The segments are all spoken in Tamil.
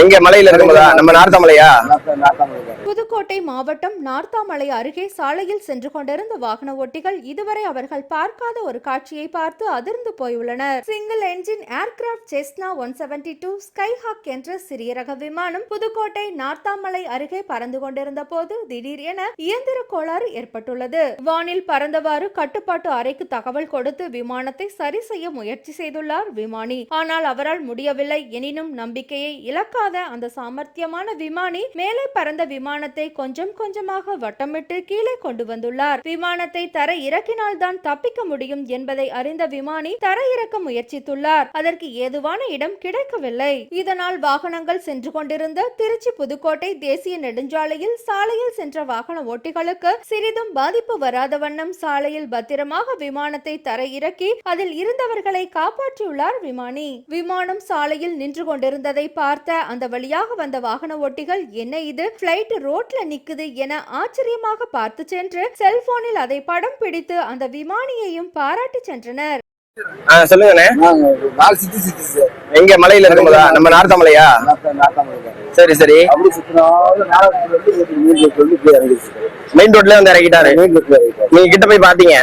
எங்க மலையில இருக்கும்போதா? நம்ம நார்த்தாமலையா? புதுக்கோட்டை மாவட்டம் நார்த்தாமலை அருகே சாலையில் சென்று கொண்டிருந்த வாகன ஓட்டிகள் இதுவரை அவர்கள் பார்க்காத ஒரு காட்சியை பார்த்து அதிர்ந்து போயுள்ளனர். சிங்கிள் என்ஜின் ஏர்கிராப்ட் செஸ்னா 172 ஸ்கைஹாக் என்ற சிறிய ரக விமானம் புதுக்கோட்டை நார்த்தாமலை அருகே பறந்து கொண்டிருந்த போது திடீர் என இயந்திர கோளாறு ஏற்பட்டுள்ளது. வானில் பறந்தவாறு கட்டுப்பாட்டு அறைக்கு தகவல் கொடுத்து விமானத்தை சரி செய்ய முயற்சி செய்துள்ளார் விமானி. ஆனால் அவரால் முடியவில்லை. எனினும் நம்பிக்கையை இழக்காத அந்த சாமர்த்தியமான விமானி மேலே பறந்த விமானத்தை கொஞ்சம் கொஞ்சமாக வட்டமிட்டு கீழே கொண்டு வந்துள்ளார். விமானத்தை தரை இறக்கினால்தான் தப்பிக்க முடியும் என்பதை அறிந்த விமானி தரை இறக்க முயற்சித்துள்ளார். அதற்கு ஏதுவான இடம் கிடைக்கவில்லை. இதனால் வாகனங்கள் சென்று கொண்டிருந்த திருச்சி புதுக்கோட்டை தேசிய நெடுஞ்சாலையில் சாலையில் சென்ற வாகன ஓட்டிகளுக்கு சிறிதும் பாதிப்பு வராத வண்ணம் சாலையில் பத்திரமாக விமானத்தை தரை இறக்கி அதில் இருந்தவர்களை காப்பாற்றியுள்ளார் விமானி. விமானம் சாலையில் நின்று கொண்டிருந்ததை பார்த்த அந்த வழியாக வந்த வாகன ஓட்டிகள் என்ன இது பிளைட் ரோட்ல நிக்குது என ஆச்சரியமாக பார்த்து சென்று செல்போனில் அதை படம் பிடித்து அந்த விமானியையும் பாராட்டி சென்றனர். சொல்லுங்கண்ணே. எங்க மலையில இருக்கும்போதா? நம்ம நார்த்தாமலையா? சரி சரி. மெயின் ரோட்ல வந்து இறக்கிட்டாரு. நீங்க கிட்ட போய் பாத்தீங்க?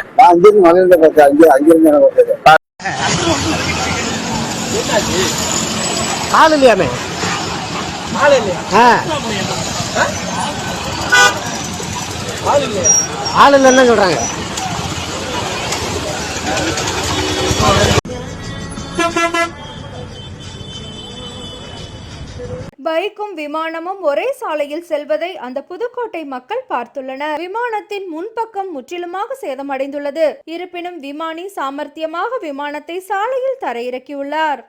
ஆள் இல்லையாமே? ஆள் இல்லைன்னு சொல்றாங்க. பைக்கும் விமானமும் ஒரே சாலையில் செல்வதை அந்த புதுக்கோட்டை மக்கள் பார்த்துள்ளனர். விமானத்தின் முன்பக்கம் முற்றிலுமாக சேதமடைந்துள்ளது. இருப்பினும் விமானி சாமர்த்தியமாக விமானத்தை சாலையில் தரையிறக்கியுள்ளார்.